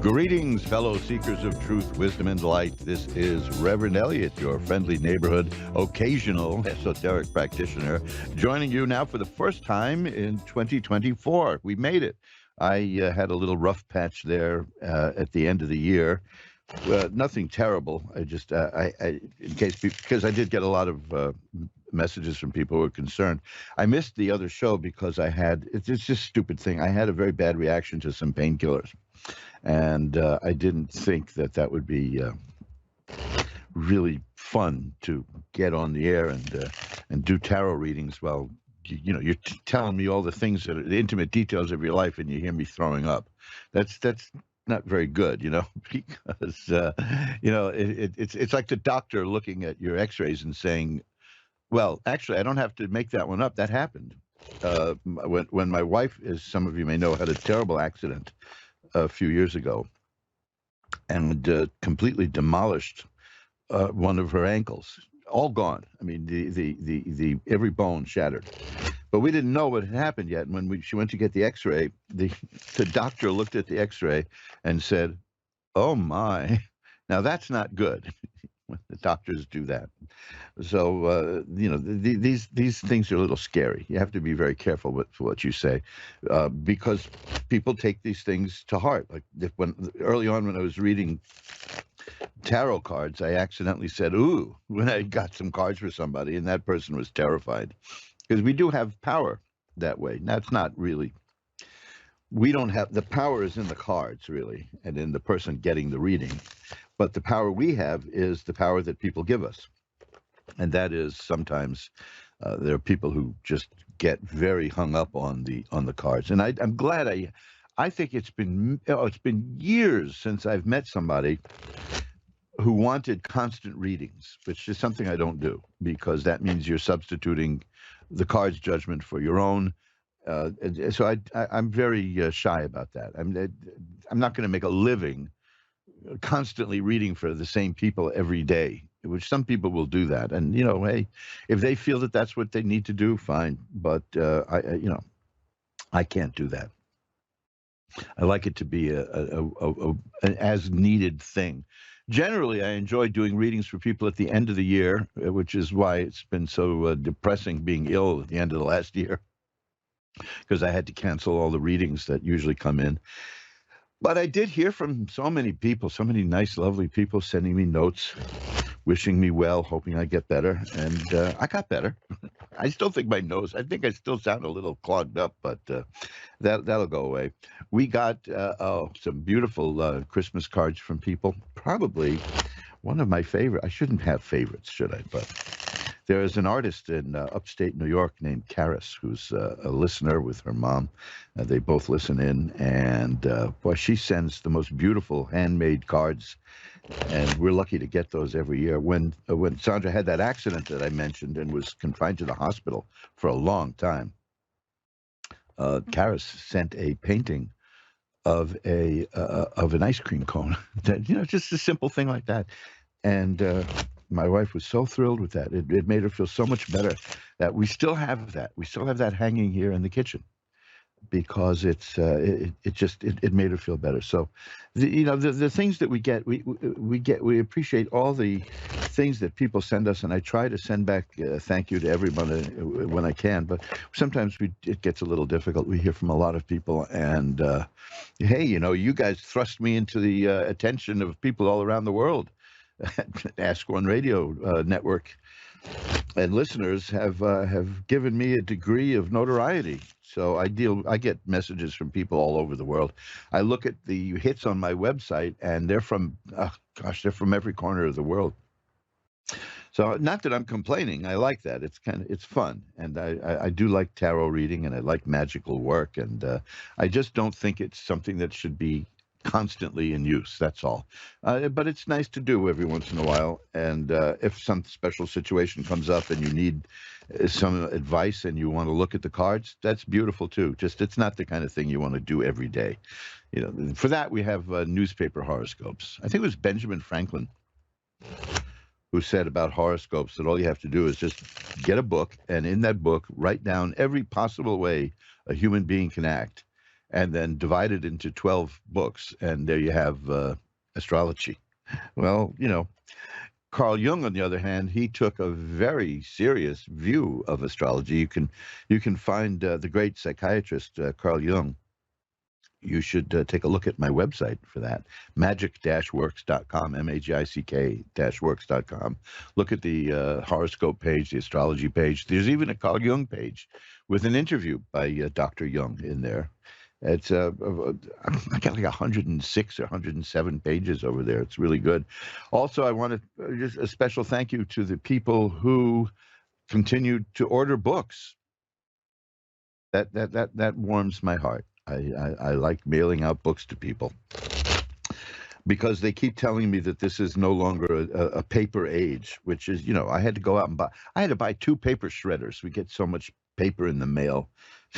Greetings, fellow seekers of truth, wisdom, and light. This is Reverend Eliot, your friendly neighborhood, occasional esoteric practitioner, joining you now for the first time in 2024. We made it. I had a little rough patch there at the end of the year. Nothing terrible. I just, because I did get a lot of messages from people who were concerned. I missed the other show because it's just a stupid thing. I had a very bad reaction to some painkillers. And I didn't think that would be really fun to get on the air and do tarot readings. Well, you're telling me all the things that are the intimate details of your life, and you hear me throwing up. That's not very good, because it's like the doctor looking at your X-rays and saying, "Well, actually, I don't have to make that one up. That happened." When my wife, as some of you may know, had a terrible accident a few years ago and completely demolished one of her ankles, all gone. I mean, the every bone shattered. But we didn't know what had happened yet. And when she went to get the X-ray, the doctor looked at the X-ray and said, "Oh my, now that's not good." The doctors do that. So, these things are a little scary. You have to be very careful with what you say because people take these things to heart. Like early on when I was reading tarot cards, I accidentally said, "Ooh," when I got some cards for somebody, and that person was terrified. Because we do have power that way. That's not really, we don't have, the power is in the cards, really, and in the person getting the reading. But the power we have is the power that people give us. And that is sometimes there are people who just get very hung up on the cards. And I'm glad I think it's been years since I've met somebody who wanted constant readings, which is something I don't do, because that means you're substituting the card's judgment for your own. So I'm very shy about that. I'm not going to make a living constantly reading for the same people every day, which some people will do that. And, hey, if they feel that that's what they need to do, fine. But, I can't do that. I like it to be an as needed thing. Generally, I enjoy doing readings for people at the end of the year, which is why it's been so depressing being ill at the end of the last year, because I had to cancel all the readings that usually come in. But I did hear from so many people, so many nice, lovely people sending me notes, wishing me well, hoping I get better. And I got better. I still think I think I still sound a little clogged up, but that'll go away. We got some beautiful Christmas cards from people. Probably one of my favorite. I shouldn't have favorites, should I? But there is an artist in upstate New York named Karis, who's a listener with her mom. They both listen in, and boy, she sends the most beautiful handmade cards, and we're lucky to get those every year. When Sandra had that accident that I mentioned and was confined to the hospital for a long time, Karis sent a painting of an ice cream cone. That, just a simple thing like that, and my wife was so thrilled with that. It made her feel so much better that we still have that. We still have that hanging here in the kitchen because it made her feel better. So, the things that we get, we appreciate all the things that people send us, and I try to send back thank you to everybody when I can. But sometimes it gets a little difficult. We hear from a lot of people, and hey, you guys thrust me into the attention of people all around the world. Ask One Radio network and listeners have given me a degree of notoriety. So I get messages from people all over the world. I look at the hits on my website, and they're from every corner of the world. So not that I'm complaining. I like that. It's fun, and I do like tarot reading, and I like magical work, and I just don't think it's something that should be constantly in use. That's all. But it's nice to do every once in a while. And if some special situation comes up and you need some advice and you want to look at the cards, that's beautiful too. Just it's not the kind of thing you want to do every day. For that we have newspaper horoscopes. I think it was Benjamin Franklin who said about horoscopes that all you have to do is just get a book, and in that book write down every possible way a human being can act. and then divide it into 12 books, and there you have astrology. Well, Carl Jung, on the other hand, he took a very serious view of astrology. You can find the great psychiatrist Carl Jung. You should take a look at my website for that, magic-works.com, magick-works.com. Look at the horoscope page, the astrology page. There's even a Carl Jung page with an interview by Dr. Jung in there. It's I got like 106 or 107 pages over there. It's really good. Also, I want to just a special thank you to the people who continued to order books. That warms my heart. I like mailing out books to people because they keep telling me that this is no longer a paper age, which is, I had to go out and I had to buy 2 paper shredders. We get so much paper in the mail.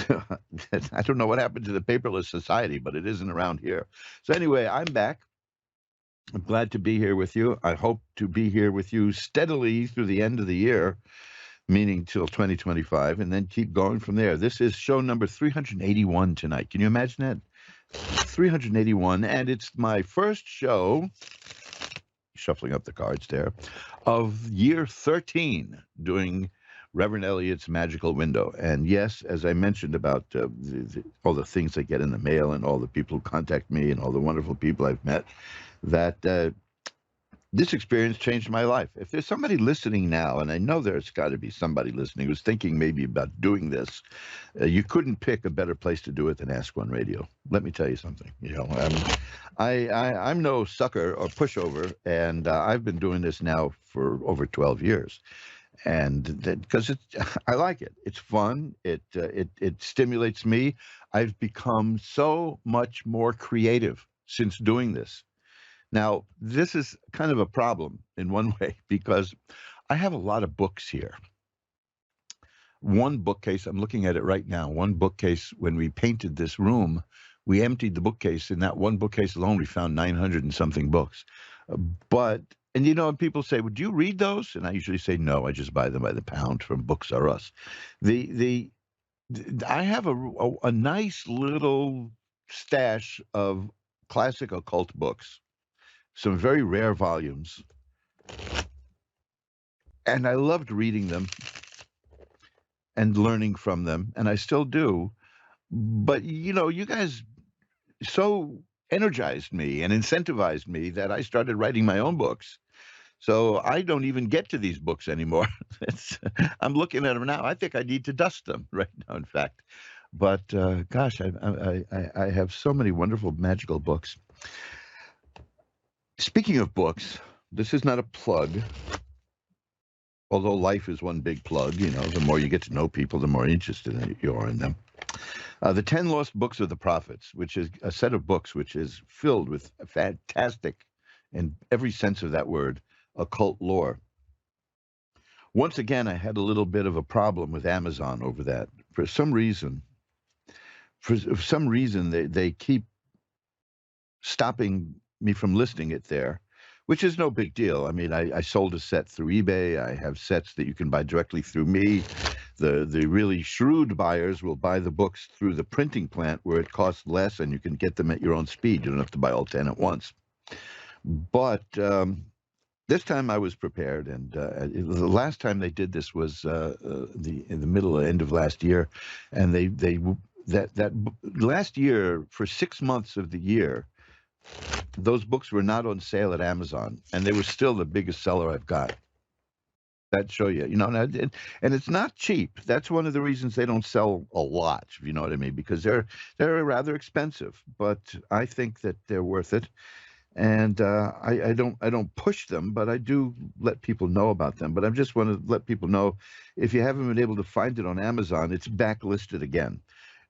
I don't know what happened to the paperless society, but it isn't around here. So anyway, I'm back. I'm glad to be here with you. I hope to be here with you steadily through the end of the year, meaning till 2025, and then keep going from there. This is show number 381 tonight. Can you imagine that? 381, and it's my first show, shuffling up the cards there, of year 13 doing Reverend Eliot's Magical Window. And yes, as I mentioned about all the things I get in the mail and all the people who contact me and all the wonderful people I've met, that this experience changed my life. If there's somebody listening now, and I know there's got to be somebody listening who's thinking maybe about doing this, you couldn't pick a better place to do it than Ask One Radio. Let me tell you something. I'm no sucker or pushover, and I've been doing this now for over 12 years. And because I like it. It's fun. It stimulates me. I've become so much more creative since doing this. Now, this is kind of a problem in one way because I have a lot of books here. One bookcase, I'm looking at it right now, one bookcase, when we painted this room, we emptied the bookcase. In that one bookcase alone, we found 900 and something books. And people say, would you read those? And I usually say, no, I just buy them by the pound from Books R Us. I have a nice little stash of classic occult books, some very rare volumes. And I loved reading them and learning from them, and I still do. But, you guys so energized me and incentivized me that I started writing my own books. So I don't even get to these books anymore. I'm looking at them now. I think I need to dust them right now, in fact. But gosh, I have so many wonderful magical books. Speaking of books, this is not a plug, although life is one big plug. The more you get to know people, the more interested you are in them. The 10 Lost Books of the Prophets, which is a set of books which is filled with fantastic, in every sense of that word, occult lore. Once again, I had a little bit of a problem with Amazon over that. For some reason, they keep stopping me from listing it there, which is no big deal. I mean, I sold a set through eBay. I have sets that you can buy directly through me. The really shrewd buyers will buy the books through the printing plant where it costs less and you can get them at your own speed. You don't have to buy all 10 at once. But this time I was prepared, and the last time they did this was in the end of last year, and that last year for 6 months of the year, those books were not on sale at Amazon, and they were still the biggest seller I've got. That show you, and it's not cheap. That's one of the reasons they don't sell a lot, if you know what I mean, because they're rather expensive. But I think that they're worth it. And I don't push them, but I do let people know about them. But I just want to let people know, if you haven't been able to find it on Amazon, it's backlisted again.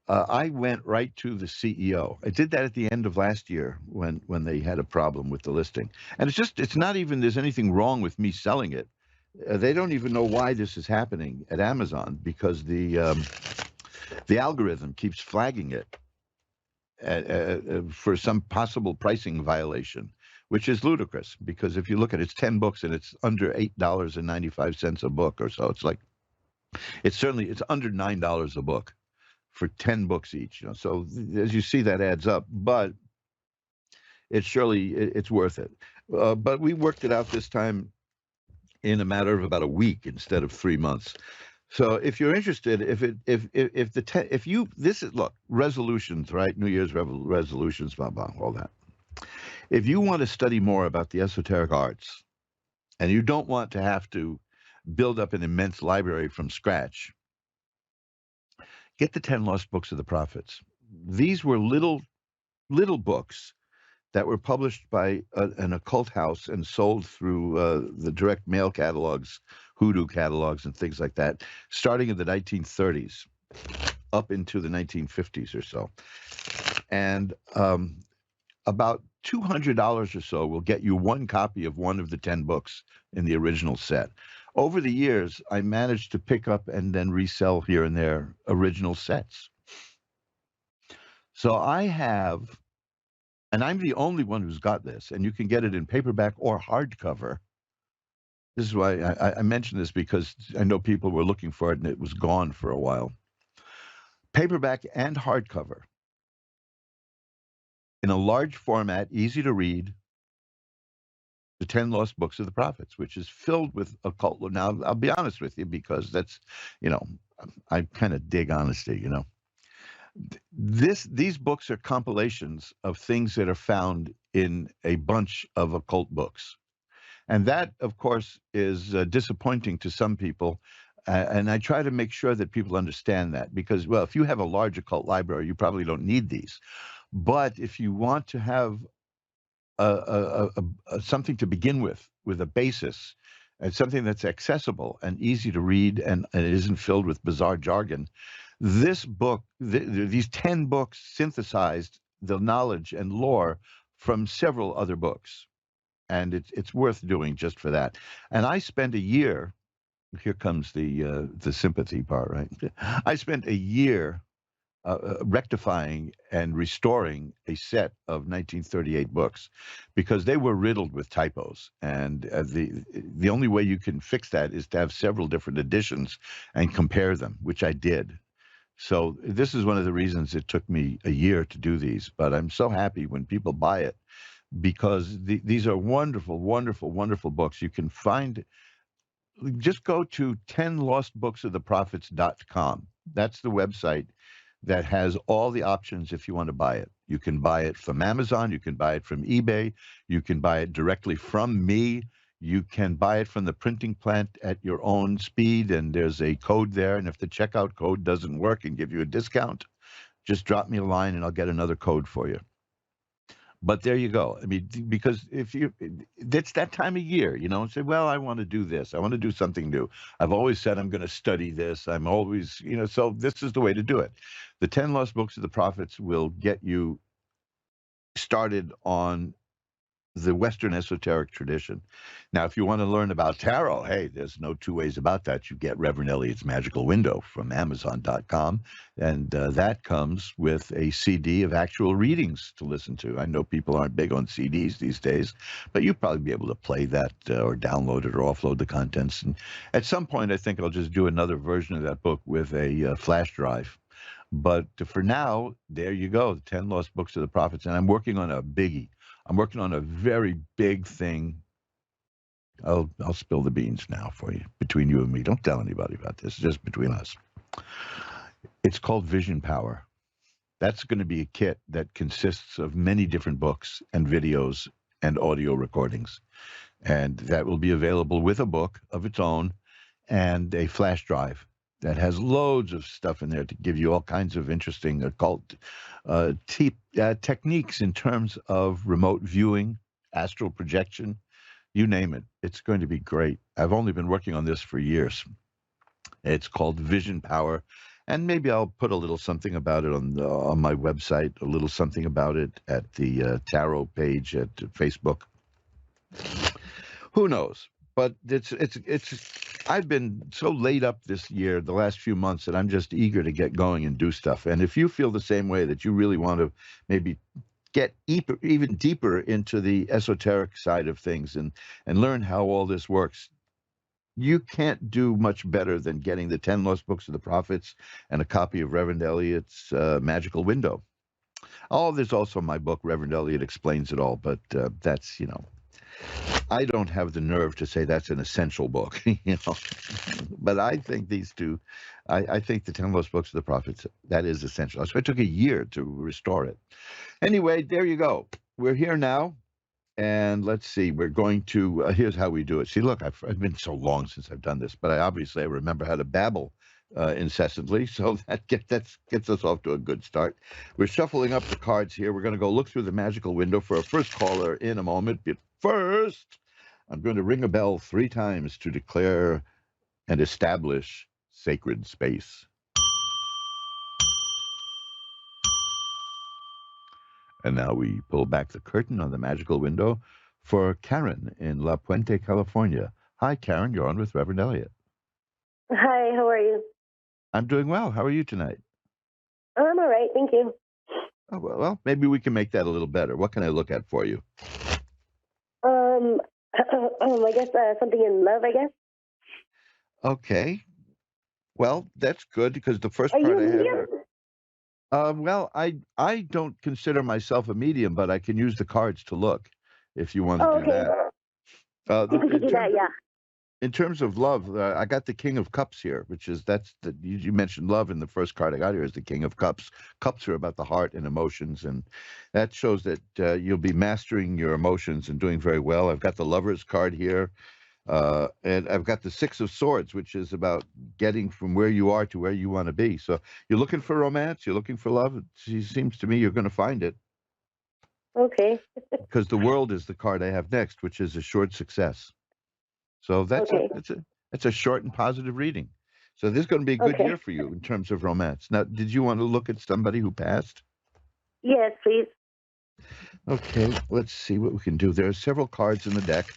I went right to the CEO. I did that at the end of last year when they had a problem with the listing. And it's not even there's anything wrong with me selling it. They don't even know why this is happening at Amazon, because the algorithm keeps flagging it for some possible pricing violation, which is ludicrous, because if you look at it, it's 10 books and it's under $8.95 a book or so. It's under $9 a book for 10 books each. So as you see, that adds up, but it's worth it. But we worked it out this time in a matter of about a week instead of 3 months. So if you're interested, if you this is look resolutions, right? New Year's resolutions, blah blah, all that. If you want to study more about the esoteric arts, and you don't want to have to build up an immense library from scratch, get the 10 Lost Books of the Prophets. These were little books that were published by an occult house and sold through the direct mail catalogs, hoodoo catalogs, and things like that, starting in the 1930s up into the 1950s or so. And about $200 or so will get you one copy of one of the 10 books in the original set. Over the years, I managed to pick up and then resell here and there original sets. So I have, and I'm the only one who's got this, and you can get it in paperback or hardcover. This is why I mentioned this, because I know people were looking for it and it was gone for a while. Paperback and hardcover in a large format, easy to read, the 10 Lost Books of the Prophets, which is filled with occult. Now, I'll be honest with you, because that's, I kind of dig honesty, These books are compilations of things that are found in a bunch of occult books. And that, of course, is disappointing to some people. And I try to make sure that people understand that, because, well, if you have a large occult library, you probably don't need these. But if you want to have something to begin with a basis, and something that's accessible and easy to read, and it isn't filled with bizarre jargon, this book, these 10 books synthesized the knowledge and lore from several other books. And it's worth doing just for that. And I spent a year, here comes the sympathy part, right? I spent a year rectifying and restoring a set of 1938 books, because they were riddled with typos. And the only way you can fix that is to have several different editions and compare them, which I did. So this is one of the reasons it took me a year to do these. But I'm so happy when people buy it, because these are wonderful, wonderful, wonderful books. You can find, just go to 10lostbooksoftheprophets.com. That's the website that has all the options if you want to buy it. You can buy it from Amazon. You can buy it from eBay. You can buy it directly from me. You can buy it from the printing plant at your own speed, and there's a code there. And if the checkout code doesn't work and give you a discount, just drop me a line and I'll get another code for you. But there you go. I mean, because it's that time of year, say, well, I want to do this. I want to do something new. I've always said I'm going to study this. I'm always, so this is the way to do it. The 10 Lost Books of the Prophets will get you started on the Western esoteric tradition. Now, if you want to learn about tarot, hey, there's no two ways about that. You get Reverend Eliot's Magical Window from Amazon.com, and that comes with a CD of actual readings to listen to. I know people aren't big on CDs these days, but you'll probably be able to play that or download it or offload the contents. And at some point, I think I'll just do another version of that book with a flash drive. But for now, there you go, the 10 Lost Books of the Prophets. And I'm working on a biggie. I'm working on a very big thing. I'll spill the beans now for you, between you and me. Don't tell anybody about this, just between us. It's called Vision Power. That's going to be a kit that consists of many different books and videos and audio recordings. And that will be available with a book of its own and a flash drive that has loads of stuff in there to give you all kinds of interesting occult techniques in terms of remote viewing, astral projection, you name it. It's going to be great. I've only been working on this for years. It's called Vision Power, and maybe I'll put a little something about it on my website, a little something about it at the tarot page at Facebook. Who knows? But it's I've been so laid up this year, the last few months, that I'm just eager to get going and do stuff. And if you feel the same way, that you really want to maybe get even deeper into the esoteric side of things and learn how all this works, You can't do much better than getting the 10 Lost Books of the Prophets and a copy of Reverend Eliot's Magical Window. Oh, there's also my book, Reverend Eliot Explains It All, but that's, I don't have the nerve to say that's an essential book, But I think these two, I think the 10 Lost Books of the Prophets, that is essential. So it took a year to restore it. Anyway, there you go. We're here now. And let's see, we're going to, here's how we do it. See, look, I've been so long since I've done this, but I remember how to babble incessantly. So that gets us off to a good start. We're shuffling up the cards here. We're going to go look through the magical window for a first caller in a moment. But first, I'm going to ring a bell 3 times to declare and establish sacred space. And now we pull back the curtain on the magical window for Karen in La Puente, California. Hi, Karen. You're on with Reverend Eliot. Hi, how are you? I'm doing well. How are you tonight? I'm all right, thank you. Oh, well, maybe we can make that a little better. What can I look at for you? I guess something in love, I guess. Okay. Well, that's good because the first Are part you a I medium? have. Well, I don't consider myself a medium, but I can use the cards to look if you want to do okay. that. If we could do that, yeah. In terms of love, I got the King of Cups here, which is you mentioned love in the first card I got here is the King of Cups. Cups are about the heart and emotions, and that shows that you'll be mastering your emotions and doing very well. I've got the Lover's card here, and I've got the Six of Swords, which is about getting from where you are to where you want to be. So you're looking for romance, you're looking for love. It seems to me you're going to find it. Okay. Because the World is the card I have next, which is assured success. So that's a short and positive reading. So this is going to be a good year for you in terms of romance. Now, did you want to look at somebody who passed? Yes, please. Okay, let's see what we can do. There are several cards in the deck.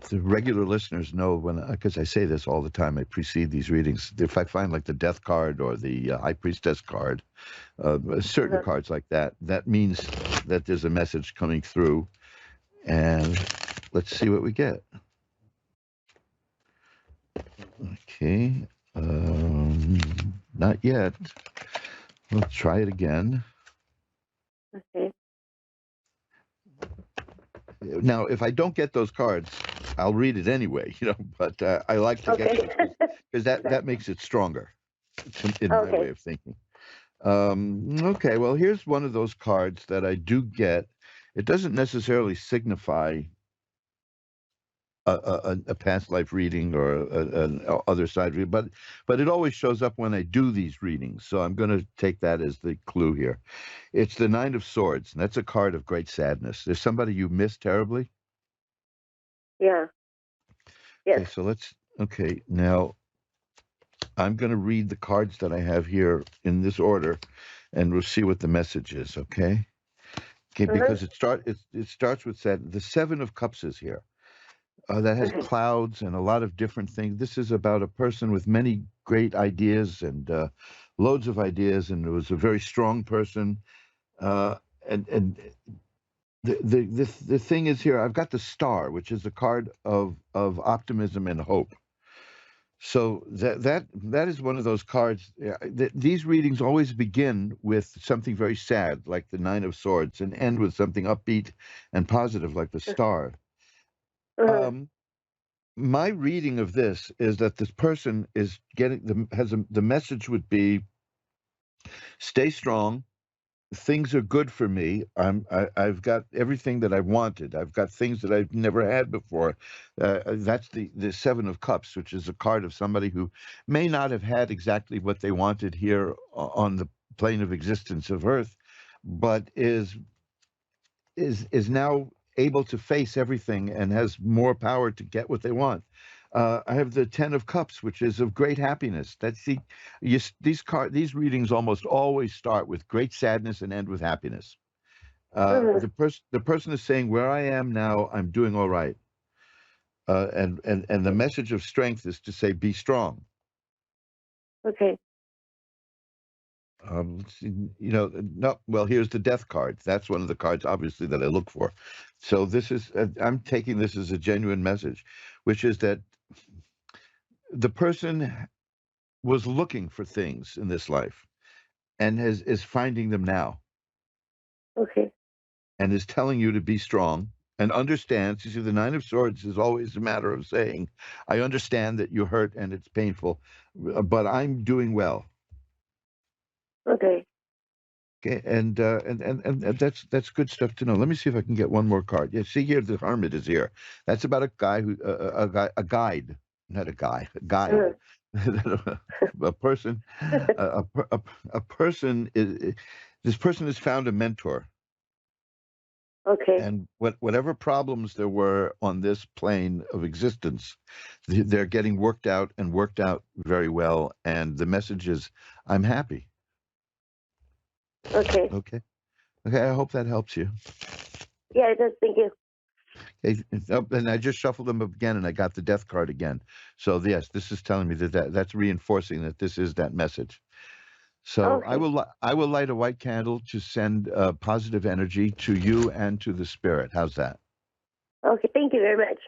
The regular listeners know because I say this all the time, I precede these readings. If I find like the Death card or the High Priestess card, certain cards like that, that means that there's a message coming through. And let's see what we get. Okay, not yet. We'll try it again. Okay. Now, if I don't get those cards, I'll read it anyway, but I like to get them because that makes it stronger in my way of thinking. Okay, well, here's one of those cards that I do get. It doesn't necessarily signify a past life reading or an other side reading, but it always shows up when I do these readings. So I'm going to take that as the clue here. It's the Nine of Swords, and that's a card of great sadness. There's somebody you miss terribly? Yeah. Yes. Okay, now I'm going to read the cards that I have here in this order, and we'll see what the message is, okay? Because it starts with the Seven of Cups is here. That has clouds and a lot of different things. This is about a person with many great ideas and loads of ideas, and it was a very strong person. And the thing is here, I've got the Star, which is a card of optimism and hope. So that is one of those cards. These readings always begin with something very sad, like the Nine of Swords, and end with something upbeat and positive, like the Star. My reading of this is that this person is the message would be, stay strong. Things are good for me. I've got everything that I wanted. I've got things that I've never had before. That's the Seven of Cups, which is a card of somebody who may not have had exactly what they wanted here on the plane of existence of Earth, but is now able to face everything and has more power to get what they want. I have the Ten of Cups, which is of great happiness. These readings almost always start with great sadness and end with happiness. The person is saying, where I am now, I'm doing all right. And the message of strength is to say, be strong. Okay. Well, here's the Death card. That's one of the cards, obviously, that I look for. So I'm taking this as a genuine message, which is that The person was looking for things in this life and is finding them now Okay. and is telling you to be strong and understands. You see, the Nine of Swords is always a matter of saying, I understand that you hurt and it's painful, but I'm doing well. Okay. Okay, and that's good stuff to know. Let me see if I can get one more card. Yeah, see here, the Hermit is here. That's about a guy who a guide, not a guy, a guide, a person, a person is this person has found a mentor, Okay. and whatever problems there were on this plane of existence, they're getting worked out and worked out very well. And the message is, I'm happy. Okay. Okay. Okay. I hope that helps you. Yeah, it does. Thank you. And I just shuffled them up again, and I got the death card again. So yes, this is telling me that's reinforcing that this is that message. So Okay. I will light a white candle to send positive energy to you and to the spirit. How's that? Okay. Thank you very much.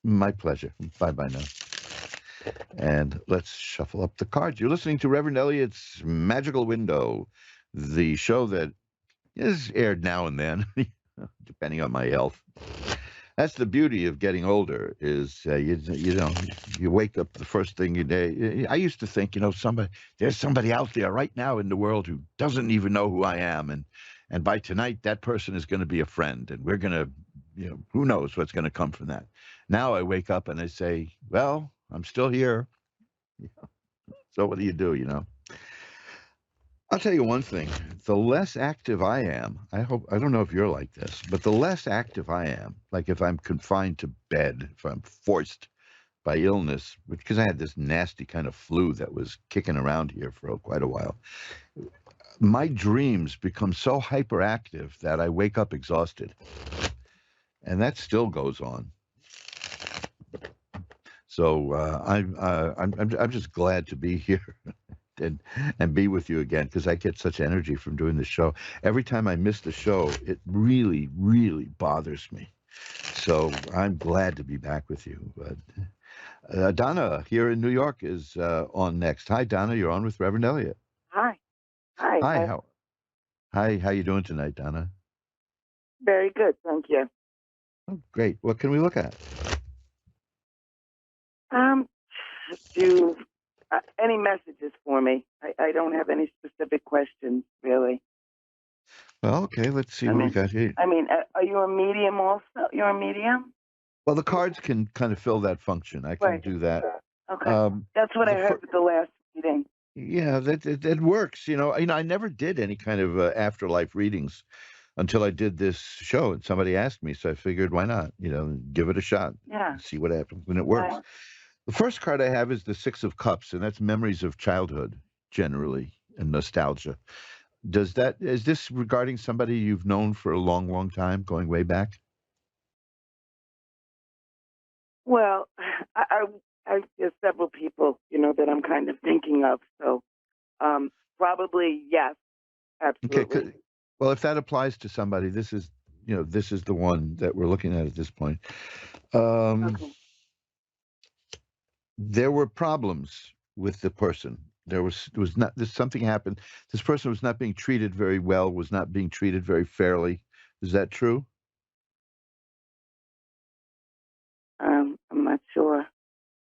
My pleasure. Bye bye now. And let's shuffle up the cards. You're listening to Reverend Eliot's Magical Window, the show that is aired now and then, depending on my health. That's the beauty of getting older is, you know, you wake up the first thing you do. I used to think, there's somebody out there right now in the world who doesn't even know who I am. And by tonight, that person is going to be a friend. And we're going to, who knows what's going to come from that. Now I wake up and I say, well, I'm still here. So what do you do, I'll tell you one thing. The less active I am, I don't know if you're like this, but the less active I am, like if I'm confined to bed, if I'm forced by illness, because I had this nasty kind of flu that was kicking around here for quite a while, my dreams become so hyperactive that I wake up exhausted. And that still goes on. So I'm just glad to be here. And be with you again because I get such energy from doing the show. Every time I miss the show, it really, really bothers me. So I'm glad to be back with you. Donna here in New York is on next. Hi, Donna. You're on with Reverend Eliot. Hi. Hi. How you doing tonight, Donna? Very good. Thank you. Oh, great. What can we look at? Do any messages for me? I don't have any specific questions, really. Well, okay, let's see what we got here. I mean, are you a medium also? You're a medium? Well, the cards can kind of fill that function. I can do that. Okay. That's what I heard with the last meeting. Yeah, that works. I never did any kind of afterlife readings until I did this show, and somebody asked me, so I figured, why not? Give it a shot. Yeah. See what happens when it works. Right. The first card I have is the Six of Cups, and that's memories of childhood, generally, and nostalgia. Is this regarding somebody you've known for a long, long time, going way back? Well, there's several people, that I'm kind of thinking of. So, probably yes, absolutely. Okay. Well, if that applies to somebody, this is the one that we're looking at this point. Okay. There were problems with the person. Something happened. This person was not being treated very well, was not being treated very fairly. Is that true? I'm not sure.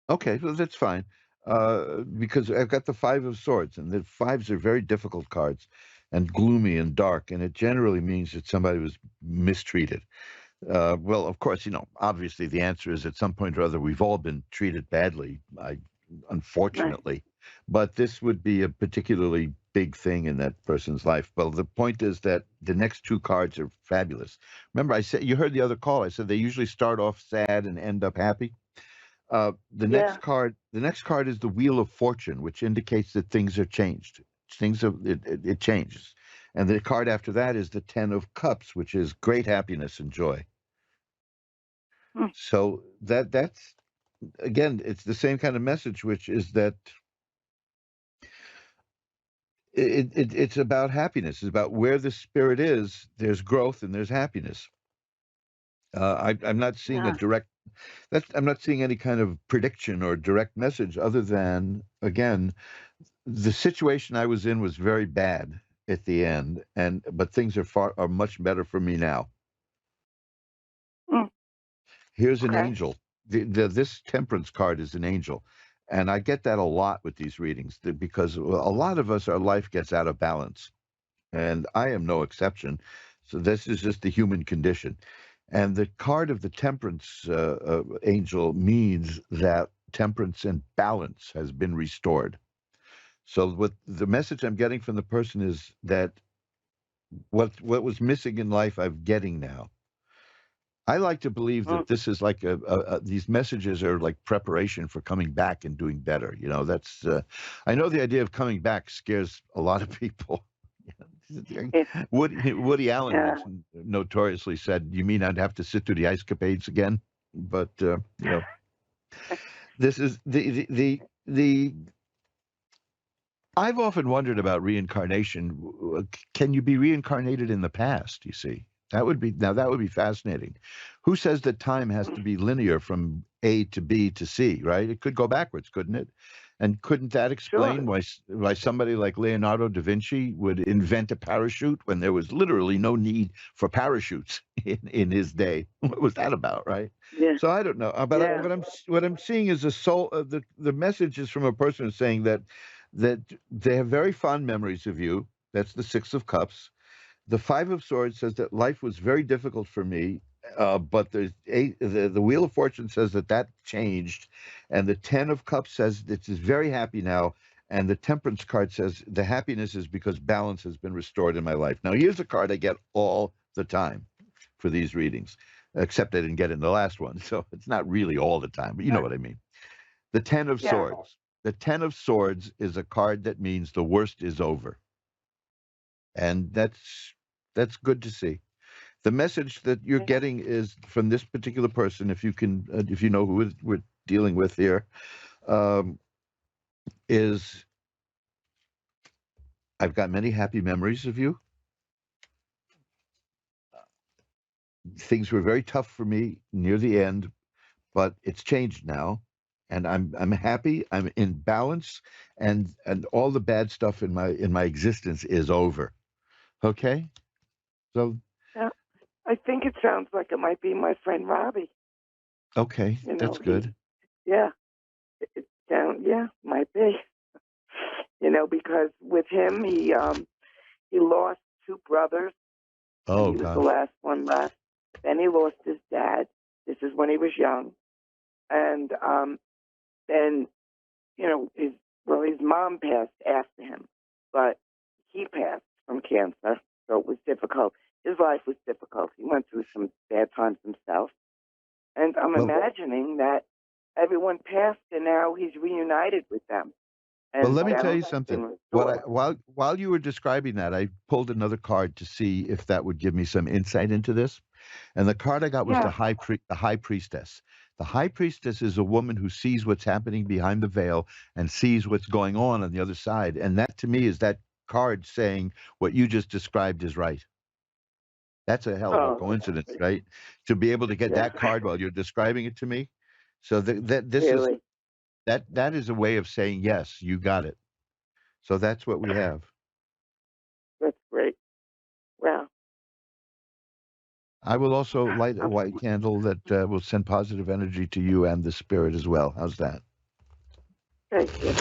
Okay, well, that's fine. Because I've got the Five of Swords, and the fives are very difficult cards and gloomy and dark, and it generally means that somebody was mistreated. Well, of course, obviously the answer is at some point or other we've all been treated badly, unfortunately. Right. But this would be a particularly big thing in that person's life. Well, the point is that the next two cards are fabulous. Remember, I said, you heard the other call. I said they usually start off sad and end up happy. The next card is the Wheel of Fortune, which indicates that things are changed. It changes. And the card after that is the Ten of Cups, which is great happiness and joy. So that's, again, it's the same kind of message, which is that it's about happiness. It's about where the spirit is, there's growth and there's happiness. I'm not seeing a I'm not seeing any kind of prediction or direct message other than, again, the situation I was in was very bad at the end, but things are much better for me now. Mm, Here's an okay. angel. This temperance card is an angel. And I get that a lot with these readings because a lot of us, our life gets out of balance. And I am no exception. So this is just the human condition. And the card of the temperance angel means that temperance and balance has been restored. So what the message I'm getting from the person is that what was missing in life, I'm getting now. I like to believe Mm, that this is like these messages are like preparation for coming back and doing better. That's I know the idea of coming back scares a lot of people. yeah. Woody Allen Yeah. once notoriously said, "You mean I'd have to sit through the ice capades again?" But this is the I've often wondered about reincarnation. Can you be reincarnated in the past? You see, that would be fascinating. Who says that time has to be linear from A to B to C? Right? It could go backwards, couldn't it? And couldn't that explain Sure. why somebody like Leonardo da Vinci would invent a parachute when there was literally no need for parachutes in his day? What was that about, right? Yeah. So I don't know, but Yeah. what I'm seeing is a soul. The message is from a person who's saying that they have very fond memories of you. That's the Six of Cups. The Five of Swords says that life was very difficult for me, but the Wheel of Fortune says that changed, and the Ten of Cups says it is very happy now, and the Temperance card says the happiness is because balance has been restored in my life. Now here's a card I get all the time for these readings, except I didn't get it in the last one, so it's not really all the time, but you know what I mean. The Ten of Yeah. Swords. The Ten of Swords is a card that means the worst is over, and that's good to see. The message that you're Yeah. getting is from this particular person. If you know who we're dealing with here, um, is I've got many happy memories of you. Things were very tough for me near the end, but it's changed now, and I'm happy. I'm in balance, and all the bad stuff in my existence is over. Okay, so Yeah. I think it sounds like it might be my friend Robbie. okay, You that's know, good. yeah, it sound, yeah, might be. Because with him, he lost two brothers when Oh he was the gosh. last one left. Then he lost his dad. This is when he was young, and then his mom passed after him, but he passed from cancer, so it was difficult. His life was difficult. He went through some bad times himself, and I'm Well, imagining that everyone passed, and now he's reunited with them, well, and let me tell balance you has been something. restored. While you were describing that, I pulled another card to see if that would give me some insight into this. And the card I got was Yeah. the high priestess. The high priestess is a woman who sees what's happening behind the veil and sees what's going on the other side. And that to me is that card saying what you just described is right. That's a hell of a Oh, coincidence, right? To be able to get yeah. that card while you're describing it to me. So that this is Really, that is a way of saying yes, you got it. So that's what we have. that's great. Wow. I will also light a I'm, white candle that will send positive energy to you and the spirit as well. How's that? Thank you.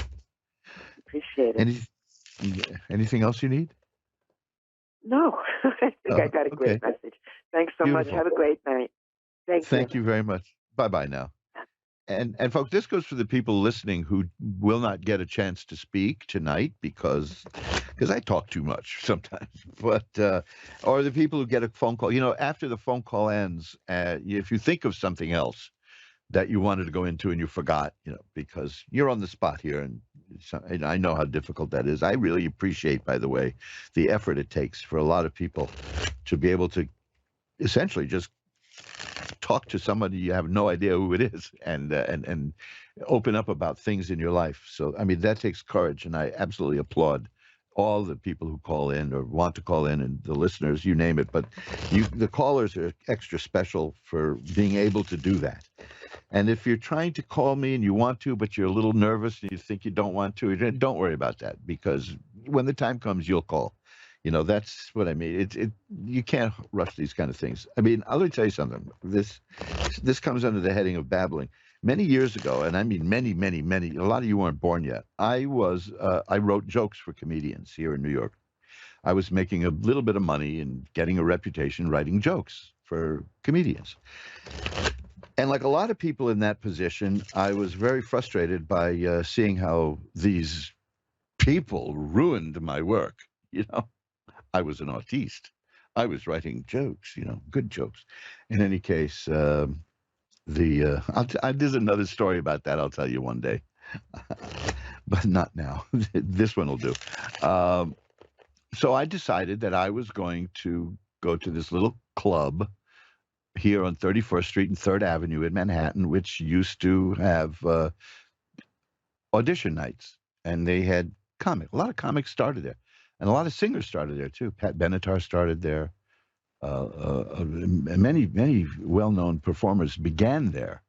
Appreciate it. Any anything else you need? No, I think I Oh, got a great okay. message. Thanks so much. Beautiful. Have a great night. Thank you. Thank you very much. Bye bye now. And folks, this goes for the people listening who will not get a chance to speak tonight because I talk too much sometimes. But or the people who get a phone call. After the phone call ends, if you think of something else that you wanted to go into and you forgot, because you're on the spot here, and I know how difficult that is. I really appreciate, by the way, the effort it takes for a lot of people to be able to essentially just talk to somebody you have no idea who it is and open up about things in your life. So I mean that takes courage, and I absolutely applaud all the people who call in or want to call in, and the listeners, you name it. But the callers are extra special for being able to do that. And if you're trying to call me and you want to, but you're a little nervous and you think you don't want to, then don't worry about that, because when the time comes, you'll call. That's what I mean. You can't rush these kind of things. I mean, I'll tell you something. This comes under the heading of babbling. Many years ago, and I mean many, many, many. A lot of you weren't born yet. I wrote jokes for comedians here in New York. I was making a little bit of money and getting a reputation writing jokes for comedians. And like a lot of people in that position, I was very frustrated by seeing how these people ruined my work. I was an artiste. I was writing jokes, good jokes. In any case, there's another story about that I'll tell you one day, but not now. This one will do. So I decided that I was going to go to this little club here on 31st Street and 3rd Avenue in Manhattan, which used to have audition nights. And they had a lot of comics started there. And a lot of singers started there, too. Pat Benatar started there. Many, many well-known performers began there.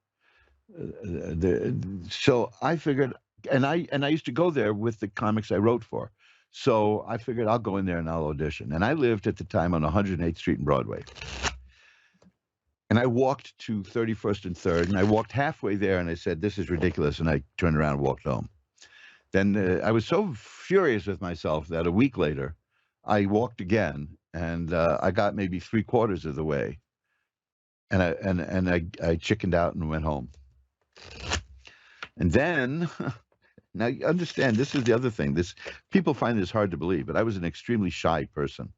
So I figured, and I used to go there with the comics I wrote for. So I figured I'll go in there and I'll audition. And I lived at the time on 108th Street and Broadway. And I walked to 31st and 3rd, and I walked halfway there, and I said, this is ridiculous, and I turned around and walked home. Then I was so furious with myself that a week later, I walked again, and I got maybe 3/4 of the way, and I chickened out and went home. And then, now you understand, this is the other thing. People find this hard to believe, but I was an extremely shy person.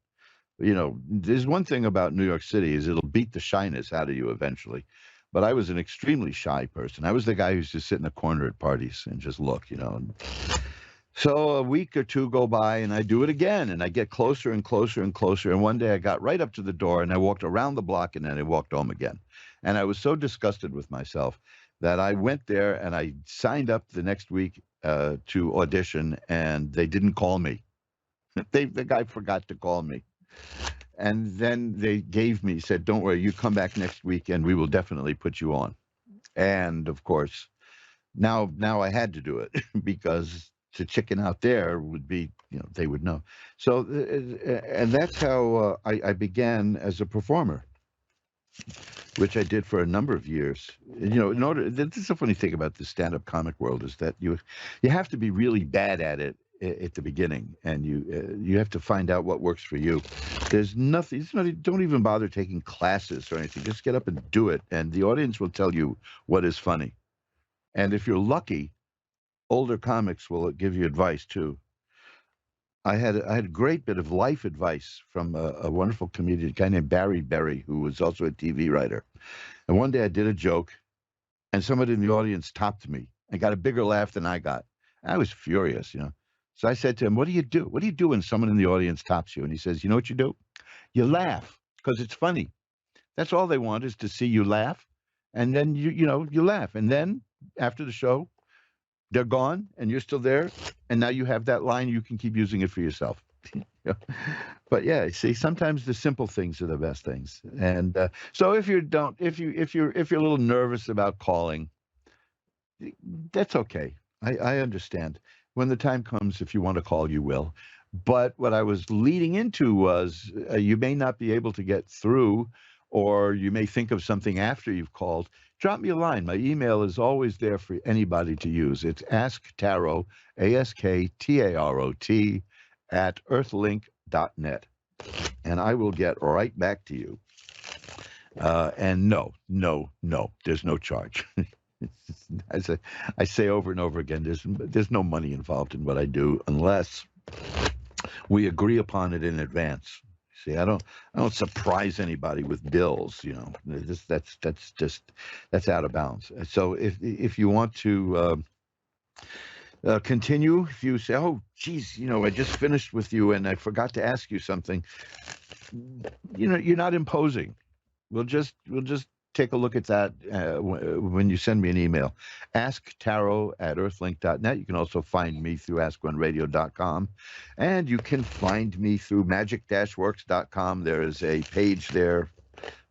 There's one thing about New York City is it'll beat the shyness out of you eventually. But I was an extremely shy person. I was the guy who's just sit in the corner at parties and just look. So a week or two go by, and I do it again, and I get closer and closer and closer. And one day I got right up to the door, and I walked around the block, and then I walked home again. And I was so disgusted with myself that I went there and I signed up the next week to audition, and they didn't call me. The guy forgot to call me. And then they said, don't worry, you come back next week and we will definitely put you on. And of course, now I had to do it because to chicken out there would be, they would know. So, and that's how I began as a performer, which I did for a number of years. This is the funny thing about the stand-up comic world is that you have to be really bad at it at the beginning, and you have to find out what works for you. There's nothing. Don't even bother taking classes or anything. Just get up and do it, and the audience will tell you what is funny. And if you're lucky, older comics will give you advice too. I had a great bit of life advice from a wonderful comedian, a guy named Barry Berry, who was also a TV writer. And one day I did a joke, and somebody in the audience topped me and got a bigger laugh than I got. I was furious, So I said to him, what do you do? What do you do when someone in the audience tops you? And he says, you know what you do? You laugh, because it's funny. That's all they want, is to see you laugh. And then you laugh. And then after the show, they're gone and you're still there. And now you have that line, you can keep using it for yourself. But yeah, see, sometimes the simple things are the best things. And so if you're a little nervous about calling, that's okay. I understand. When the time comes, if you want to call, you will. But what I was leading into was you may not be able to get through, or you may think of something after you've called. Drop me a line. My email is always there for anybody to use. It's asktarot, ASKTAROT, @earthlink.net. And I will get right back to you. And no, there's no charge. As I say over and over again, there's no money involved in what I do unless we agree upon it in advance. See, I don't surprise anybody with bills. That's out of bounds. So if you want to continue, if you say, oh, geez, I just finished with you and I forgot to ask you something, you're not imposing. We'll just take a look at that when you send me an email. AskTarot@earthlink.net. You can also find me through AskOneRadio.com. And you can find me through Magic-Works.com. There is a page there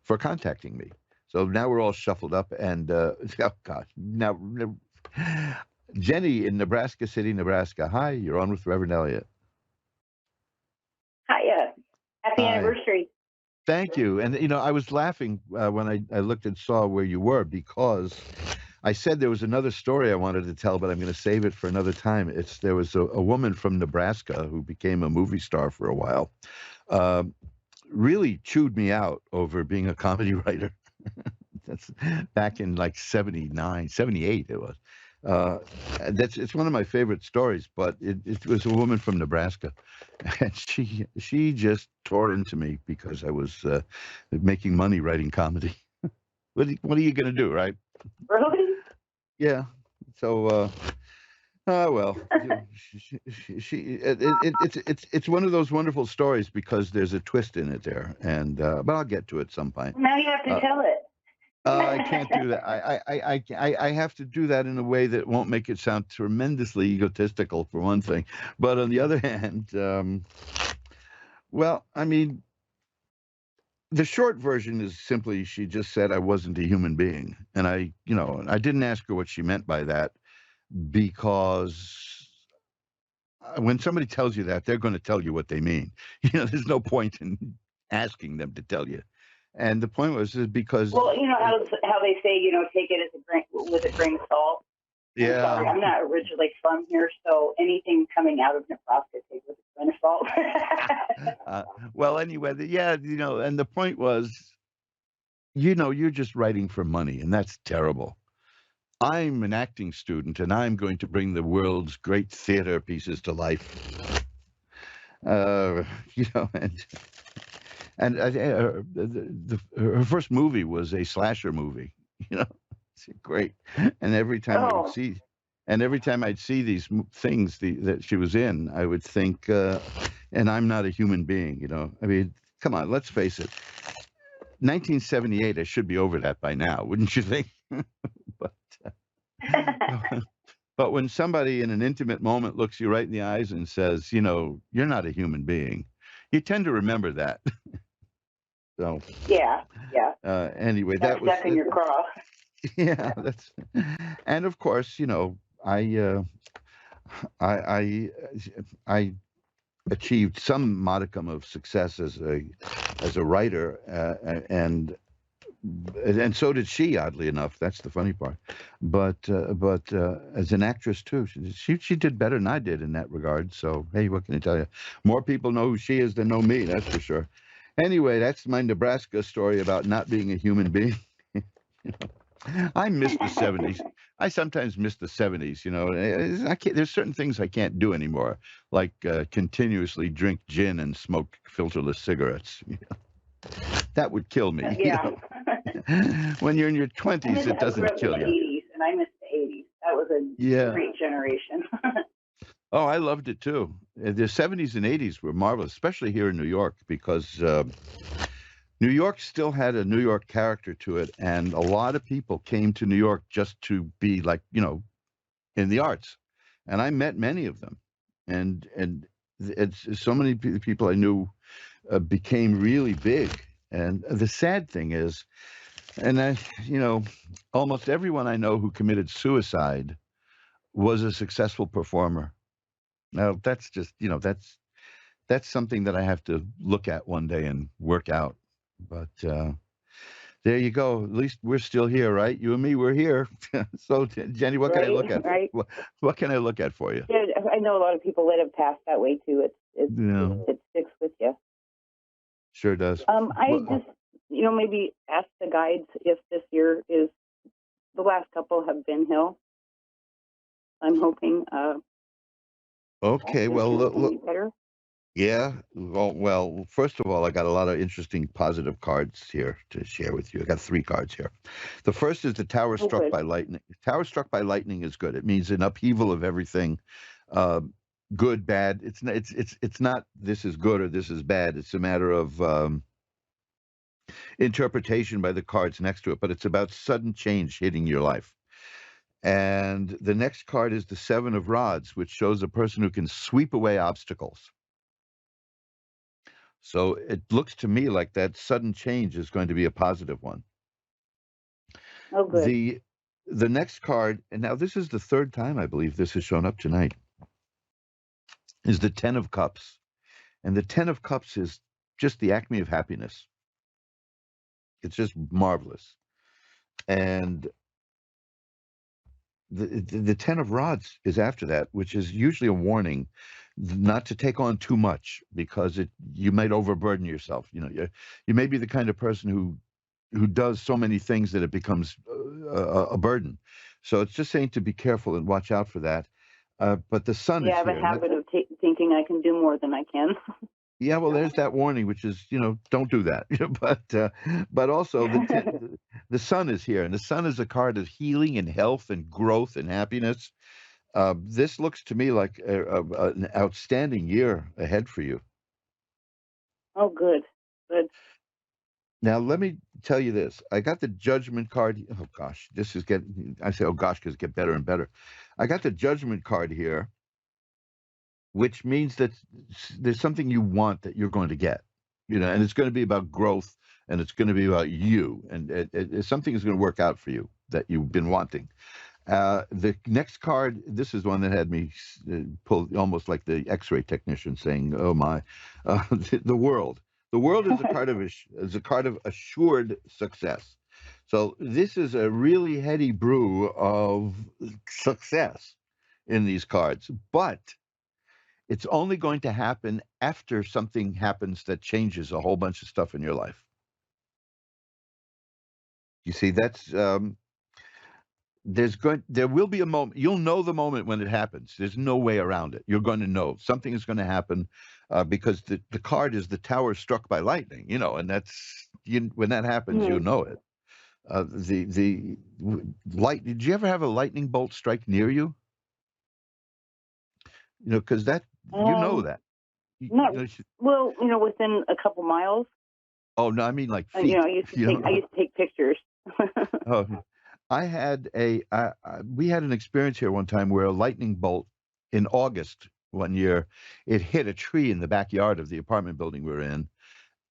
for contacting me. So now we're all shuffled up, and oh God, now Jenny in Nebraska City, Nebraska. Hi, you're on with Reverend Eliot. Hiya. Happy Hi. anniversary. Thank you. And I was laughing when I looked and saw where you were, because I said there was another story I wanted to tell, but I'm going to save it for another time. There was a woman from Nebraska who became a movie star for a while. Uh, Really chewed me out over being a comedy writer. That's back in like 79, 78 it was. Uh, it's one of my favorite stories, but it was a woman from Nebraska, and she just tore into me because I was making money writing comedy. What are you going to do, right? Really? Yeah. So, well, it's one of those wonderful stories because there's a twist in it there, and but I'll get to it some point. Now you have to tell it. I can't do that. I have to do that in a way that won't make it sound tremendously egotistical, for one thing. But on the other hand, well, I mean, the short version is simply she just said I wasn't a human being, and I didn't ask her what she meant by that, because when somebody tells you that, they're going to tell you what they mean. There's no point in asking them to tell you. And the point was is because Well, you know how they say, take it as with a grain of salt. I'm sorry, I'm not originally from here, so anything coming out of Nebraska, take with a grain of salt. Well, anyway, and the point was, you're just writing for money, and that's terrible. I'm an acting student, and I'm going to bring the world's great theater pieces to life. Uh, and her first movie was a slasher movie. It's great. And every time I'd see these things that she was in, I would think, and I'm not a human being. I mean, come on, let's face it. 1978, I should be over that by now, wouldn't you think? but but when somebody in an intimate moment looks you right in the eyes and says, you're not a human being, you tend to remember that. So yeah. Anyway, That's that was in your cross. Yeah, and of course, I I I achieved some modicum of success as a writer, and so did she. Oddly enough, that's the funny part. But as an actress too, she did better than I did in that regard. So hey, what can I tell you? More people know who she is than know me. That's for sure. Anyway, that's my Nebraska story about not being a human being. I miss the 70s. I sometimes miss the 70s. I can't. There's certain things I can't do anymore, like continuously drink gin and smoke filterless cigarettes. That would kill me. Yeah. When you're in your 20s, it doesn't kill you. 80s, and I miss the 80s. That was a great generation. Oh, I loved it too. The 70s and 80s were marvelous, especially here in New York, because New York still had a New York character to it, and a lot of people came to New York just to be like, in the arts. And I met many of them, and it's so many people I knew became really big. And the sad thing is, and almost everyone I know who committed suicide was a successful performer. Now that's just, that's something that I have to look at one day and work out. But there you go. At least we're still here, right? You and me, we're here. So, Jenny, what can I look at? Right. What can I look at for you? Yeah, I know a lot of people that have passed that way too. It sticks with you. Sure does. I just, maybe ask the guides if this year is, the last couple have been Hill. I'm hoping. Okay, well, look. Better. Yeah. Well, first of all, I got a lot of interesting positive cards here to share with you. I got 3 cards here. The first is the Tower struck by lightning. Tower struck by lightning is good. It means an upheaval of everything, good, bad. It's not this is good or this is bad. It's a matter of interpretation by the cards next to it. But it's about sudden change hitting your life. And the next card is the 7 of Rods, which shows a person who can sweep away obstacles. So it looks to me like that sudden change is going to be a positive one. Oh, good. The next card, and now this is the third time I believe this has shown up tonight, is the Ten of Cups. And the Ten of Cups is just the acme of happiness. It's just marvelous. And the Ten of Rods is after that, which is usually a warning not to take on too much, because you might overburden yourself. You may be the kind of person who does so many things that it becomes a burden. So it's just saying to be careful and watch out for that. But the sun Yeah, I is have a here. habit of thinking I can do more than I can. Yeah, well, there's that warning, which is, don't do that. But also the sun is here, and the sun is a card of healing and health and growth and happiness. This looks to me like an outstanding year ahead for you. Oh, good. Good. Now, let me tell you this. I got the Judgment card. Oh, gosh, this is I say, oh, gosh, because it get better and better. I got the Judgment card here, which means that there's something you want that you're going to get, and it's going to be about growth, and it's going to be about you, and something is going to work out for you that you've been wanting. The next card, this is the one that had me pull almost like the X-ray technician saying, "Oh my," the world. The world is a card of assured success. So this is a really heady brew of success in these cards, but it's only going to happen after something happens that changes a whole bunch of stuff in your life. You see, that's there will be a moment. You'll know the moment when it happens. There's no way around it. You're going to know something is going to happen, because the card is the tower struck by lightning. And that's when that happens, you know it. The light. Did you ever have a lightning bolt strike near you? Because that Um, that. not well, within a couple miles. Oh no, I mean like feet. I used to take pictures. Oh, I had we had an experience here one time where a lightning bolt in August one year, it hit a tree in the backyard of the apartment building we were in.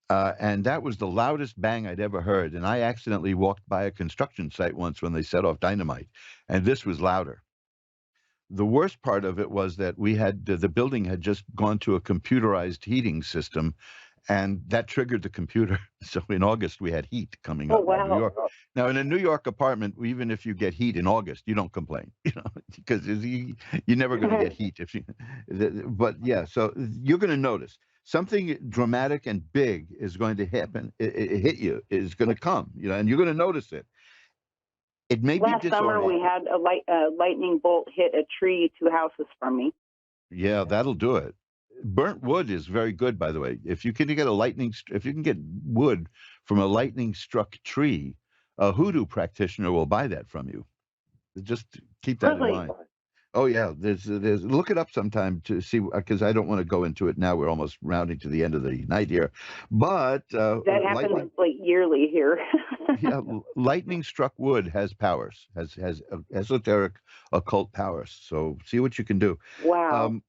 And that was the loudest bang I'd ever heard. And I accidentally walked by a construction site once when they set off dynamite, and this was louder. The worst part of it was that the building had just gone to a computerized heating system, and that triggered the computer. So in August, we had heat coming Oh, up in New wow. York. Now, in a New York apartment, even if you get heat in August, you don't complain, because you're never going to get heat if you. But yeah, so you're going to notice something dramatic and big is going to happen. It hit you, is going to come, and you're going to notice it. It may be Last summer, we had a lightning bolt hit a tree 2 houses from me. Yeah, that'll do it. Burnt wood is very good, by the way. If you can get if you can get wood from a lightning struck tree, a hoodoo practitioner will buy that from you. Just keep that in Really? mind. Oh yeah, there's look it up sometime to see, because I don't want to go into it now. We're almost rounding to the end of the night here, but that happens like yearly here. yeah, lightning struck wood has powers, has esoteric occult powers. So see what you can do. Wow.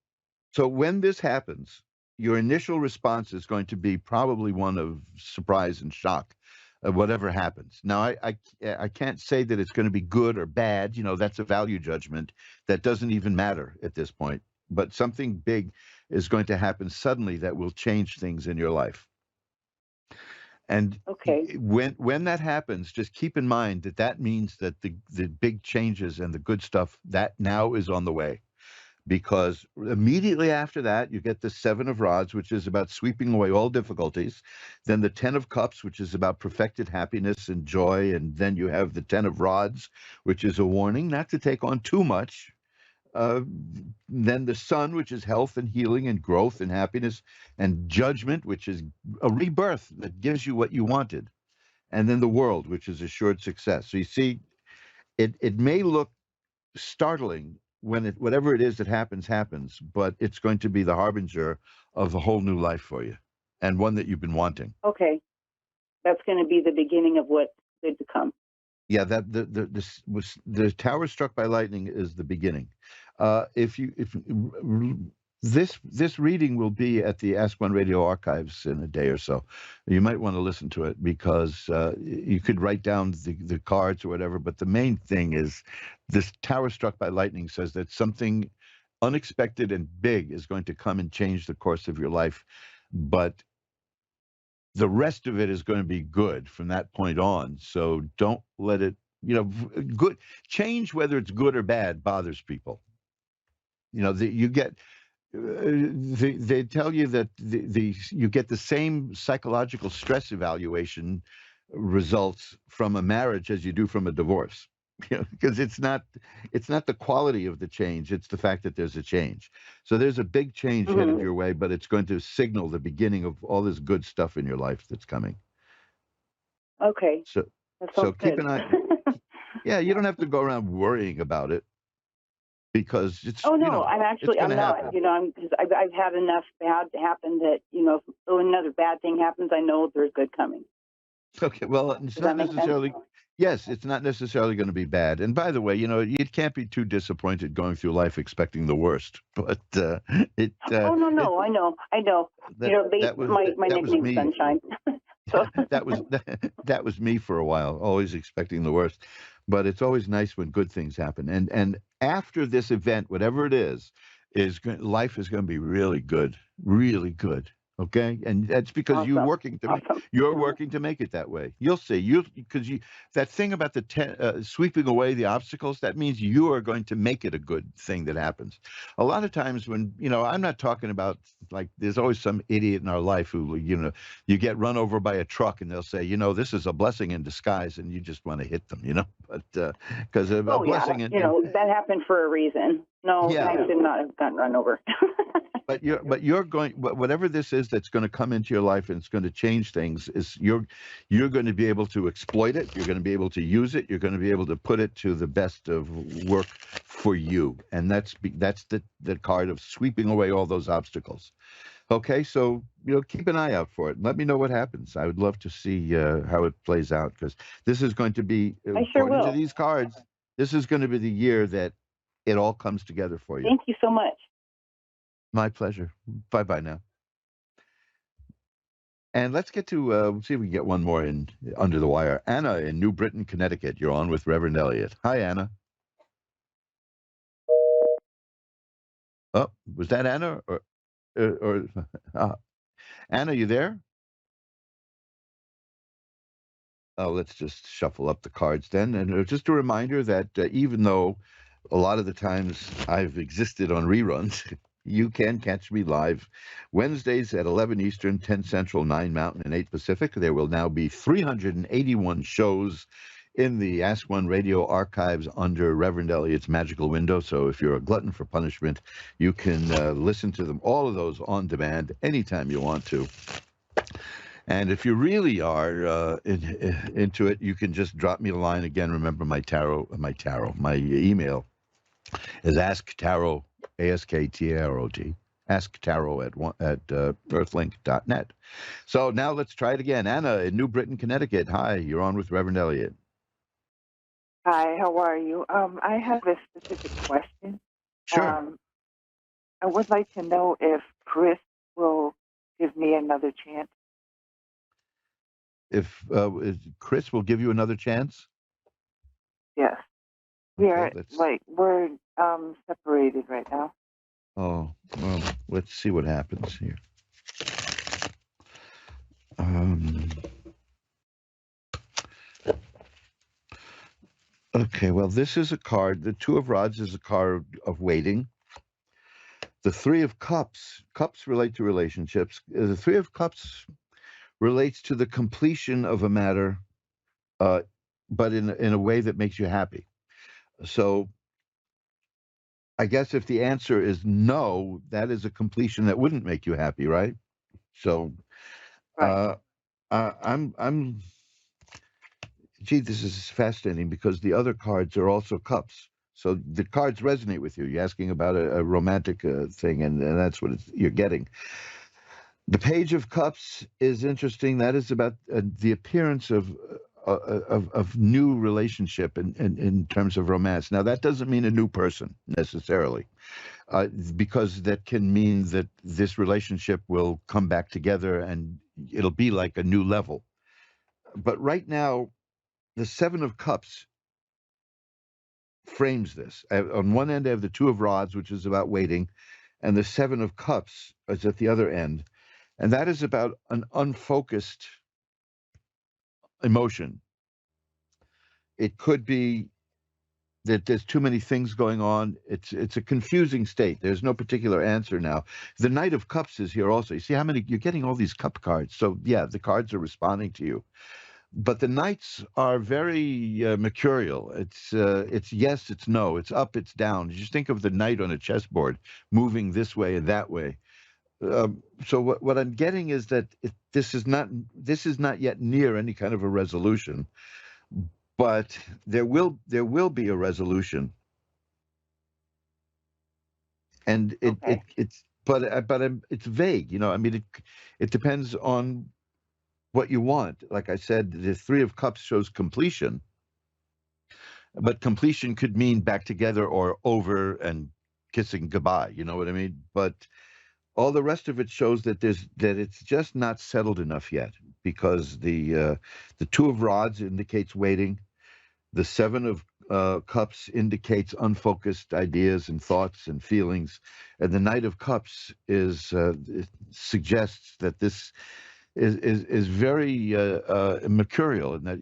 So when this happens, your initial response is going to be probably one of surprise and shock, whatever happens. Now, I can't say that it's going to be good or bad. That's a value judgment that doesn't even matter at this point. But something big is going to happen suddenly that will change things in your life. And okay, when that happens, just keep in mind that means that the big changes and the good stuff that now is on the way. Because immediately after that, you get the Seven of Rods, which is about sweeping away all difficulties. Then the Ten of Cups, which is about perfected happiness and joy. And then you have the Ten of Rods, which is a warning not to take on too much. Then the Sun, which is health and healing and growth and happiness. And Judgment, which is a rebirth that gives you what you wanted. And then the World, which is assured success. So you see, it may look startling when whatever it is that happens, but it's going to be the harbinger of a whole new life for you, and one that you've been wanting. Okay, that's going to be the beginning of what's good to come. Yeah, that the tower struck by lightning is the beginning. If This reading will be at the Ask One Radio archives in a day or so. You might want to listen to it because you could write down the cards or whatever. But the main thing is this tower struck by lightning says that something unexpected and big is going to come and change the course of your life. But the rest of it is going to be good from that point on. So don't let it, good change, whether it's good or bad, bothers people. You get they tell you that you get the same psychological stress evaluation results from a marriage as you do from a divorce. Because it's not the quality of the change, it's the fact that there's a change. So there's a big change headed your way, but it's going to signal the beginning of all this good stuff in your life that's coming. Okay. So keep an eye. Yeah, you don't have to go around worrying about it. Because it's I'm not. Happen. Because I've had enough bad to happen that if another bad thing happens, I know there's good coming. Okay, well, it's not necessarily. Yes, it's not necessarily going to be bad. And by the way, you can't be too disappointed going through life expecting the worst. But it. I know. My nickname's Sunshine. So that was me for a while, always expecting the worst. But it's always nice when good things happen. And after this event, whatever it is life is going to be really good, really good. Okay, and that's because awesome. you're working to make it that way. You'll see. Because that thing about the sweeping away the obstacles, that means you are going to make it a good thing that happens. A lot of times when I'm not talking about like there's always some idiot in our life who you get run over by a truck and they'll say this is a blessing in disguise and you just want to hit them, but because a blessing that happened for a reason. No, I should not have gotten run over. But you're going, whatever this is that's going to come into your life and it's going to change things, is you're going to be able to exploit it. You're going to be able to use it. You're going to be able to put it to the best of work for you. And that's the card of sweeping away all those obstacles. Okay, so keep an eye out for it. Let me know what happens. I would love to see how it plays out, because this is going to be, according to these cards, this is going to be the year that it all comes together for you. Thank you so much. My pleasure. Bye-bye now. And let's get to, see if we can get one more in under the wire. Anna in New Britain, Connecticut. You're on with Reverend Eliot. Hi, Anna. Oh, was that Anna? Or Anna, you there? Oh, let's just shuffle up the cards then. And just a reminder that even though a lot of the times I've existed on reruns, you can catch me live Wednesdays at 11 Eastern, 10 Central, 9 Mountain, and 8 Pacific. There will now be 381 shows in the Ask One Radio archives under Reverend Eliot's Magickal window. So if you're a glutton for punishment, you can listen to them, all of those on demand, anytime you want to. And if you really are into it, you can just drop me a line. Again, remember my email is asktarot, ASKTAROT, asktarot at earthlink.net. So now let's try it again. Anna in New Britain, Connecticut. Hi, you're on with Reverend Eliot. Hi, how are you? I have a specific question. Sure. I would like to know if Chris will give me another chance. If Chris will give you another chance? Yes. We're separated right now. Oh, well, let's see what happens here. Okay, well, this is a card. The Two of Rods is a card of waiting. The Three of Cups relate to relationships. The Three of Cups relates to the completion of a matter, but in a way that makes you happy. So I guess if the answer is no, that is a completion that wouldn't make you happy, right? So this is fascinating because the other cards are also cups. So the cards resonate with you. You're asking about a romantic thing, and that's what you're getting. The Page of Cups is interesting. That is about the appearance of new relationship in terms of romance. Now, that doesn't mean a new person necessarily. because that can mean that this relationship will come back together and it'll be like a new level. But right now, the Seven of Cups frames this. On one end, I have the Two of Rods, which is about waiting, and the Seven of Cups is at the other end. And that is about an unfocused emotion. It could be that there's too many things going on. It's a confusing state. There's no particular answer now. The Knight of Cups is here also. You see how many you're getting all these cup cards. So yeah, the cards are responding to you. But the knights are very mercurial. It's yes, it's no, it's up, it's down. You just think of the knight on a chessboard moving this way and that way. So what I'm getting is that this is not yet near any kind of a resolution, but there will be a resolution, and it's vague. You know, I mean, it depends on what you want. Like I said, the Three of Cups shows completion, but completion could mean back together or over and kissing goodbye. You know what I mean? But all the rest of it shows that it's just not settled enough yet, because the Two of Rods indicates waiting, the Seven of Cups indicates unfocused ideas and thoughts and feelings, and the Knight of Cups it suggests that this is very mercurial, and that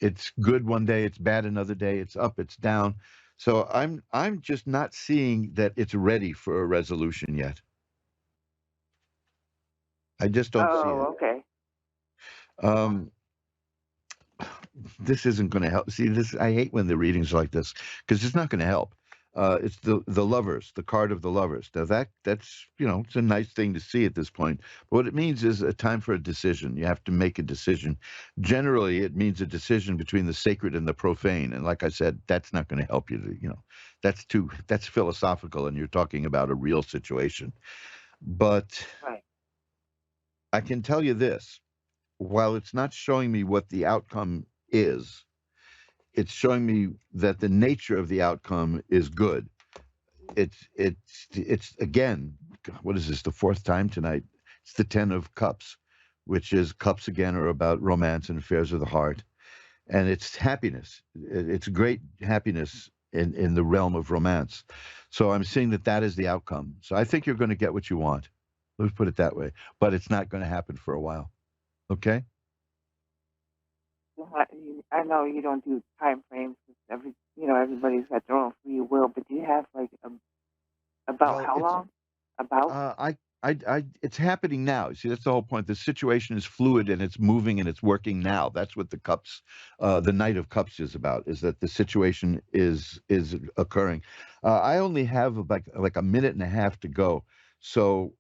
it's good one day, it's bad another day, it's up, it's down. So I'm just not seeing that it's ready for a resolution yet. I just don't see it. Oh, okay. This isn't going to help. See, I hate when the readings are like this, because it's not going to help. It's the Lovers, the card of the Lovers. Now that's it's a nice thing to see at this point. But what it means is a time for a decision. You have to make a decision. Generally, it means a decision between the sacred and the profane. And like I said, that's not going to help you. That's philosophical, and you're talking about a real situation. But Right. I can tell you this: while it's not showing me what the outcome is, it's showing me that the nature of the outcome is good. It's again, what is this, the fourth time tonight? It's the Ten of Cups, which is cups again are about romance and affairs of the heart. And it's happiness. It's great happiness in the realm of romance. So I'm seeing that is the outcome. So I think you're going to get what you want. Let's put it that way. But it's not going to happen for a while. Okay? I know you don't do time frames. Everybody's got their own free will. But do you have about how long? About? It's happening now. See, that's the whole point. The situation is fluid and it's moving and it's working now. That's what the Knight of Cups is about. Is that the situation is occurring? I only have like a minute and a half to go. So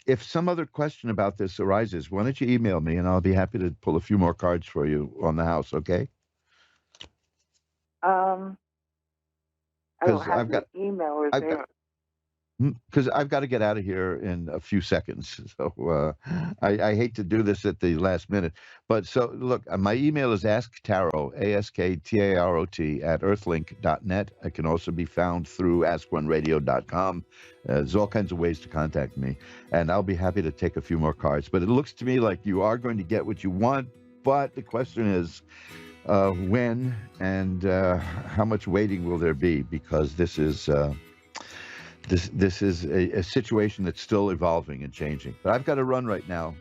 if some other question about this arises, why don't you email me, and I'll be happy to pull a few more cards for you on the house. Okay? I don't have your email. Because I've got to get out of here in a few seconds. So I hate to do this at the last minute. But so, look, my email is asktarot, ASKTAROT, at earthlink.net. I can also be found through askoneradio.com. There's all kinds of ways to contact me. And I'll be happy to take a few more cards. But it looks to me like you are going to get what you want. But the question is, when and how much waiting will there be? Because this is... This is a situation that's still evolving and changing. But I've got to run right now.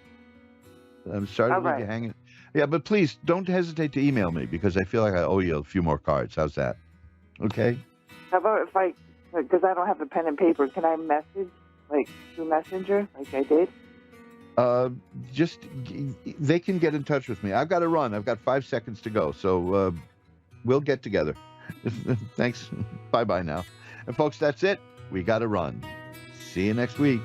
I'm sorry to leave you hanging. Yeah, but please don't hesitate to email me, because I feel like I owe you a few more cards. How's that? Okay? How about because I don't have a pen and paper, can I message, through Messenger, like I did? They can get in touch with me. I've got to run. I've got 5 seconds to go. So we'll get together. Thanks. Bye-bye now. And folks, that's it. We got to run. See you next week.